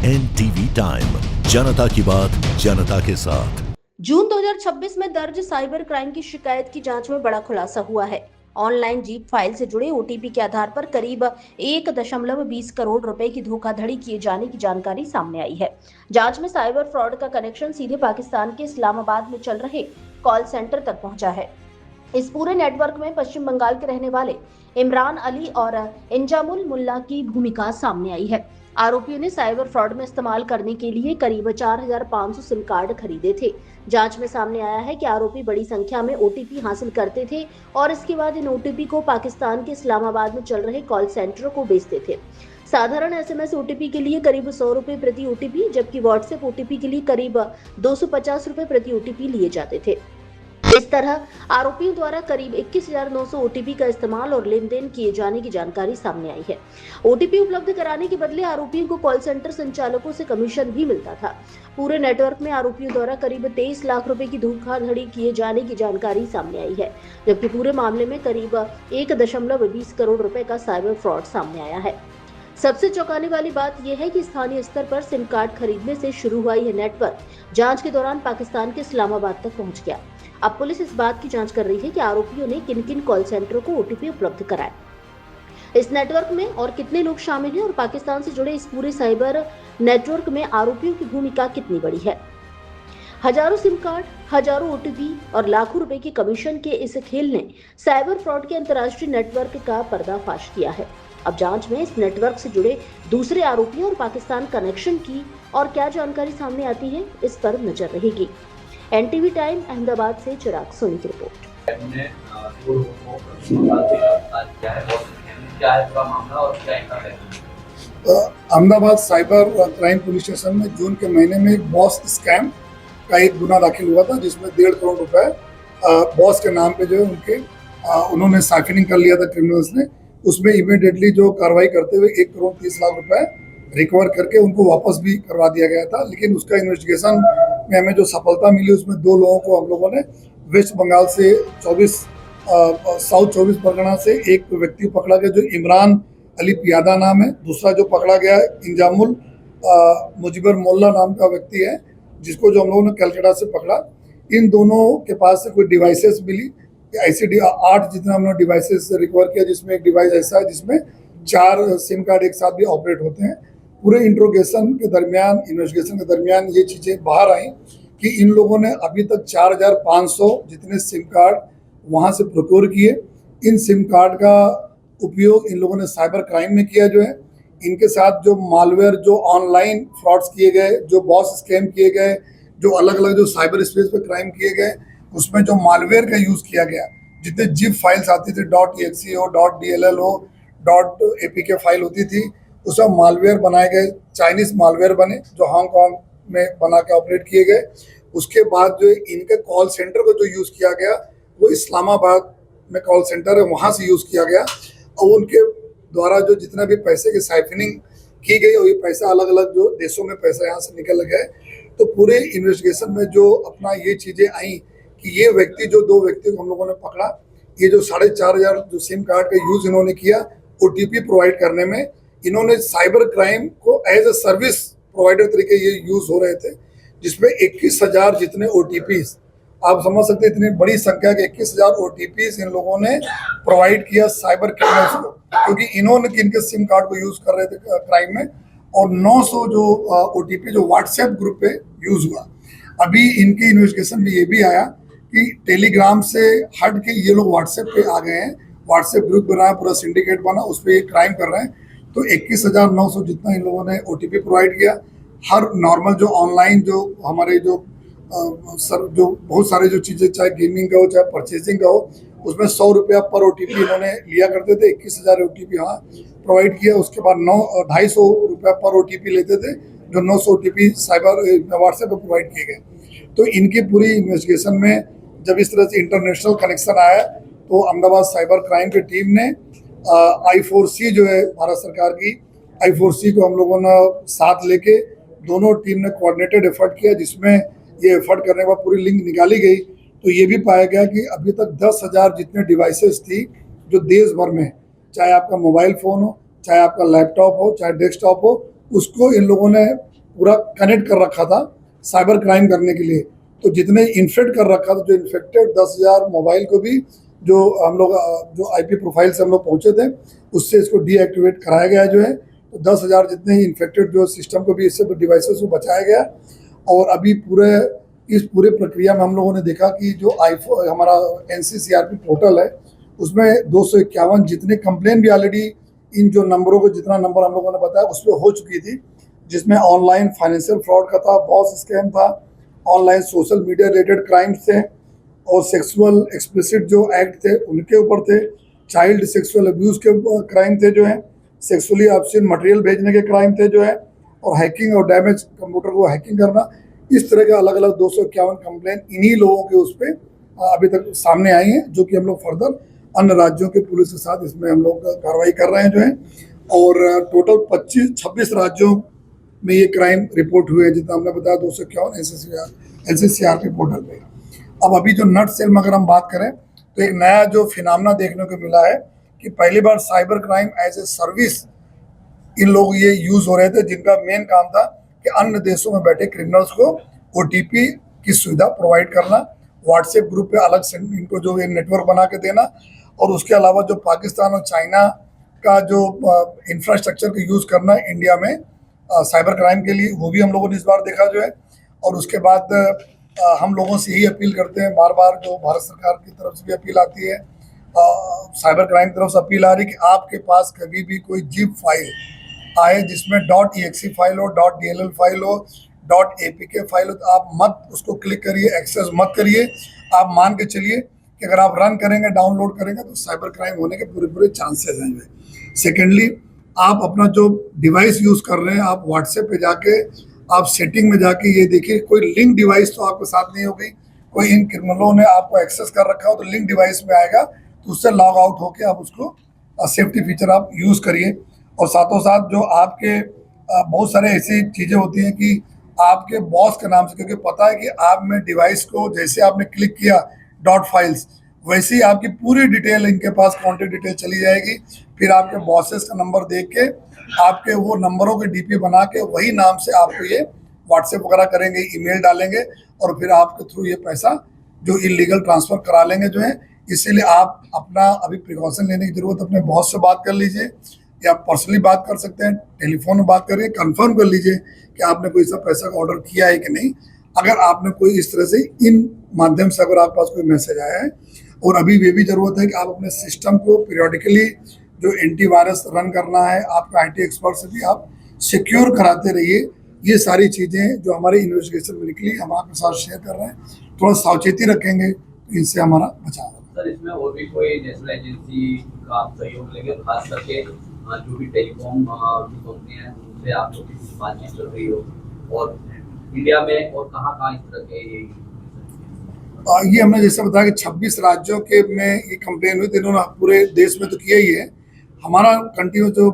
NTV time, जनता की बात जनता के साथ। जून 2026 में दर्ज साइबर क्राइम की शिकायत की जांच में बड़ा खुलासा हुआ है। ऑनलाइन जीप फाइल से जुड़े ओटीपी के आधार पर करीब 1.20 करोड़ रुपए की धोखाधड़ी किए जाने की जानकारी सामने आई है। जांच में साइबर फ्रॉड का कनेक्शन सीधे पाकिस्तान के इस्लामाबाद में चल रहे कॉल सेंटर तक पहुंचा है। इस पूरे नेटवर्क में पश्चिम बंगाल के रहने वाले इमरान अली और इंजामुल मुल्ला की भूमिका सामने आई है। आरोपियों ने साइबर फ्रॉड में इस्तेमाल करने के लिए करीब 4,500 सिम कार्ड खरीदे थे। जांच में सामने आया है कि आरोपी बड़ी संख्या में ओटीपी हासिल करते थे और इसके बाद इन ओटीपी को पाकिस्तान के इस्लामाबाद में चल रहे कॉल सेंटरों को बेचते थे। साधारण एसएमएस ओटीपी के लिए करीब 100 रुपए प्रति ओटीपी, जबकि व्हाट्सएप ओटीपी के लिए करीब 250 रुपए प्रति ओटीपी लिए जाते थे। इस तरह आरोपियों द्वारा करीब 21,900 ओटीपी का इस्तेमाल और लेन देन किए जाने की जानकारी सामने आई है। ओटीपी उपलब्ध कराने के बदले आरोपियों को कॉल सेंटर संचालकों से कमीशन भी मिलता था। पूरे नेटवर्क में आरोपियों द्वारा करीब 23 लाख रुपए की धोखाधड़ी किए जाने की जानकारी सामने आई है, जबकि पूरे मामले में करीब 1.20 करोड़ रुपए का साइबर फ्रॉड सामने आया है। सबसे चौंकाने वाली बात यह है कि स्थानीय स्तर पर सिम कार्ड खरीदने से शुरू हुआ यह नेटवर्क जांच के दौरान पाकिस्तान के इस्लामाबाद तक पहुंच गया। अब पुलिस इस बात की जांच कर रही है कि आरोपियों ने किन किन कॉल सेंटरों को ओटीपी उपलब्ध कराए, इस नेटवर्क में और कितने लोग शामिल हैं और पाकिस्तान से जुड़े इस पूरे साइबर नेटवर्क में आरोपियों की भूमिका कितनी बड़ी है। हजारों सिम कार्ड, हजारों ओटीपी और लाखों रुपए के कमीशन के इस खेल ने साइबर फ्रॉड के अंतर्राष्ट्रीय नेटवर्क का पर्दाफाश किया है। अब जांच में इस नेटवर्क से जुड़े दूसरे आरोपियों और पाकिस्तान कनेक्शन की और क्या जानकारी सामने आती है, इस पर नजर रहेगी। एनटीवी टाइम अहमदाबाद से चिराग सोनी की report. Ahmedabad cyber crime police station में जून के महीने में एक बॉस स्कैम का एक गुना दाखिल हुआ था, जिसमें 1.5 करोड़ रुपए बॉस के नाम पे जो है उनके उन्होंने साइफनिंग कर लिया था क्रिमिनल्स ने। उसमें इमीडिएटली जो कार्रवाई करते हुए 1.30 करोड़ रुपए रिकवर करके उनको वापस भी करवा दिया गया था। लेकिन उसका इन्वेस्टिगेशन में हमें जो सफलता मिली उसमें 2 लोगों को हम लोगों ने वेस्ट बंगाल से साउथ 24 परगना से एक व्यक्ति पकड़ा गया जो इमरान अली पियादा नाम है। दूसरा जो पकड़ा गया जिंजामुल मुजिबर मोल्ला नाम का व्यक्ति है, जिसको जो हम लोगों ने कलकत्ता से पकड़ा। इन दोनों के पास से कोई डिवाइसेस मिली, ऐसी 8 जितना हमने डिवाइसेस रिकवर किया, जिसमें एक डिवाइस ऐसा है जिसमें 4 सिम कार्ड एक साथ भी ऑपरेट होते हैं। पूरे इंट्रोगेशन के दरमियान, इन्वेस्टिगेशन के दरमियान ये चीज़ें बाहर आई कि इन लोगों ने अभी तक 4,500 जितने सिम कार्ड वहाँ से प्रोक्योर किए। इन सिम कार्ड का उपयोग इन लोगों ने साइबर क्राइम में किया जो है। इनके साथ जो मालवेयर, जो ऑनलाइन फ्रॉड्स किए गए, जो बॉस स्कैम किए गए, जो अलग अलग जो साइबर स्पेस पे क्राइम किए गए, उसमें जो मालवेयर का यूज़ किया गया, जितने जिप फाइल्स आती थी, .exe हो, .dll हो, .apk फाइल होती थी, उसमें मालवेयर बनाए गए, चाइनीज मालवेयर बने जो हांगकांग में बना के ऑपरेट किए गए। उसके बाद जो इनके कॉल सेंटर को जो यूज़ किया गया वो इस्लामाबाद में कॉल सेंटर है, वहाँ से यूज़ किया गया। और उनके द्वारा जो जितना भी पैसे की साइफनिंग की गई और ये पैसा अलग अलग जो देशों में पैसा यहाँ से निकल गए। तो पूरे इन्वेस्टिगेशन में जो अपना ये चीज़ें आई कि ये व्यक्ति, जो 2 व्यक्ति को हम लोगों ने पकड़ा, ये जो 4,500 जो सिम कार्ड का यूज़ इन्होंने किया ओटीपी प्रोवाइड करने में, इन्होंने साइबर क्राइम को एज अ सर्विस प्रोवाइडर तरीके ये यूज हो रहे थे, जिसमें 21,000 जितने ओटीपीज, आप समझ सकते हैं इतनी बड़ी संख्या के 21,000 ओटीपीज इन लोगों ने प्रोवाइड किया साइबर क्रिमिनल्स को, क्योंकि इन्होंने किनके सिम कार्ड को यूज कर रहे थे क्राइम में। और 900 जो ओटीपी जो व्हाट्सएप ग्रुप पे यूज हुआ। अभी इनकी इन्वेस्टिगेशन में ये भी आया कि टेलीग्राम से हट के ये लोग व्हाट्सएप पे आ गए हैं, व्हाट्सएप ग्रुप बनाया, पूरा सिंडिकेट बना, उस पर ये क्राइम कर रहे हैं। तो 21,900 जितना इन लोगों ने ओटीपी प्रोवाइड किया। हर नॉर्मल जो ऑनलाइन जो हमारे जो बहुत सारे जो चीज़ें, चाहे गेमिंग का हो चाहे परचेजिंग का हो, उसमें 100 रुपया पर ओटीपी इन्होंने लिया करते थे। 21,000 ओटीपी हाँ प्रोवाइड किया। उसके बाद 250 रुपया पर ओटीपी लेते थे, जो 900 ओटीपी साइबर व्हाट्सएप पर प्रोवाइड किए गए। तो इनकी पूरी इन्वेस्टिगेशन में जब इस तरह से इंटरनेशनल कनेक्शन आया तो अहमदाबाद साइबर क्राइम की टीम ने I4C जो है भारत सरकार की, I4C को हम लोगों ने साथ लेके दोनों टीम ने कोऑर्डिनेटेड एफर्ट किया, जिसमें ये एफर्ट करने के बाद पूरी लिंक निकाली गई। तो ये भी पाया गया कि अभी तक 10,000 जितने डिवाइसेस थी जो देश भर में, चाहे आपका मोबाइल फ़ोन हो, चाहे आपका लैपटॉप हो, चाहे डेस्कटॉप हो, उसको इन लोगों ने पूरा कनेक्ट कर रखा था साइबर क्राइम करने के लिए। तो जितने इन्फेक्ट कर रखा था, जो इन्फेक्टेड 10,000 मोबाइल को भी जो हम लोग जो आईपी प्रोफाइल से हम लोग पहुंचे थे, उससे इसको डीएक्टिवेट कराया गया जो है। तो 10,000 जितने ही इन्फेक्टेड जो सिस्टम को भी इससे डिवाइसेस को बचाया गया। और अभी इस पूरे प्रक्रिया में हम लोगों ने देखा कि जो आईफोन हमारा NCCRP पोर्टल है, उसमें 251 जितने कंप्लेन भी ऑलरेडी इन जो नंबरों को जितना नंबर हम लोगों ने बताया उस पर हो चुकी थी, जिसमें ऑनलाइन फाइनेंशियल फ्रॉड का था, बॉस स्कैम था, online social media related crimes थे, और सेक्सुअल एक्सप्लिसिट जो एक्ट थे उनके ऊपर थे, चाइल्ड सेक्सुअल अब्यूज़ के क्राइम थे जो है, सेक्सुअली ऑब्ससीन मटेरियल भेजने के क्राइम थे जो है, और हैकिंग और डैमेज कंप्यूटर को हैकिंग करना। इस तरह के अलग अलग 251 कंप्लेन इन्हीं लोगों के उस पर अभी तक सामने आई हैं, जो कि हम लोग फर्दर अन्य राज्यों के पुलिस के साथ इसमें हम लोग कार्रवाई कर रहे हैं जो है। और टोटल 26 राज्यों में ये क्राइम रिपोर्ट हुए हैं, जितना हमने बताया 251 NCCRP पोर्टल पे। अब अभी जो नट सेल में अगर हम बात करें तो एक नया जो फिनोमेना देखने को मिला है कि पहली बार cyber crime as a service इन लोग ये यूज हो रहे थे, जिनका मेन काम था कि अन्य देशों में बैठे क्रिमिनल्स को OTP की सुविधा प्रोवाइड करना, व्हाट्सएप ग्रुप पे अलग से इनको जो नेटवर्क बना के देना, और उसके अलावा जो पाकिस्तान और चाइना का जो इंफ्रास्ट्रक्चर का यूज़ करना इंडिया में साइबर क्राइम के लिए, वो भी हम लोगों ने इस बार देखा जो है। और उसके बाद हम लोगों से यही अपील करते हैं, बार बार जो भारत सरकार की तरफ से भी अपील आती है, साइबर क्राइम की तरफ से अपील आ रही कि आपके पास कभी भी कोई जिप फाइल आए जिसमें .exe फाइल हो, .dll फाइल हो, .apk फाइल हो, तो आप मत उसको क्लिक करिए, एक्सेस मत करिए। आप मान के चलिए कि अगर आप रन करेंगे, डाउनलोड करेंगे, तो साइबर क्राइम होने के पूरे चांसेस हैं। सेकेंडली, आप अपना जो डिवाइस यूज़ कर रहे हैं, आप व्हाट्सएप पे जाके आप सेटिंग में जाके ये देखिए कोई लिंक डिवाइस तो आपके साथ नहीं होगी, कोई इन क्रिमिनलों ने आपको एक्सेस कर रखा हो तो लिंक डिवाइस में आएगा, तो उससे लॉग आउट होके आप उसको सेफ्टी फीचर आप यूज़ करिए। और साथों साथ जो आपके बहुत सारे ऐसी चीज़ें होती हैं कि आपके बॉस के नाम से, क्योंकि पता है कि आप में डिवाइस को जैसे आपने क्लिक किया .फाइल्स, वैसे ही आपकी पूरी डिटेल इनके पास कॉन्टेक्ट डिटेल चली जाएगी। फिर आपके बॉसेस का नंबर देख के आपके वो नंबरों के DP बना के वही नाम से आपको ये व्हाट्सएप वगैरह करेंगे, ईमेल डालेंगे, और फिर आपके थ्रू ये पैसा जो इलीगल ट्रांसफ़र करा लेंगे जो है। इसीलिए आप अपना अभी प्रिकॉशन लेने की ज़रूरत, अपने बॉस से बात कर लीजिए, या पर्सनली बात कर सकते हैं, टेलीफोन में बात करिए, कंफर्म कर लीजिए कि आपने कोई सा पैसा का ऑर्डर किया है कि नहीं। अगर आपने कोई इस तरह से इन माध्यम से अगर आपके पास कोई मैसेज आया है, और अभी ये भी ज़रूरत है कि आप अपने सिस्टम को पीरियडिकली जो एंटीवायरस रन करना है, आपका IT एक्सपर्ट से भी आप सिक्योर कराते रहिए। ये सारी चीज़ें जो हमारे इन्वेस्टिगेशन में निकली हम आपके साथ शेयर कर रहे हैं। थोड़ा सावचेती रखेंगे तो इनसे हमारा बचाव होगा। सर, इसमें और भी कोई नेशनल एजेंसी का आप सहयोग लेंगे, खास करके जो भी टेलीकॉम कंपनी है उनसे आप लोग की बातचीत चल रही हो, और इंडिया में और कहाँ इस तरह के ये हमने जैसे बताया कि 26 राज्यों के में ये कंप्लेन हुई थी, इन्होंने पूरे देश में तो किया ही है। हमारा कंटिन्यू जो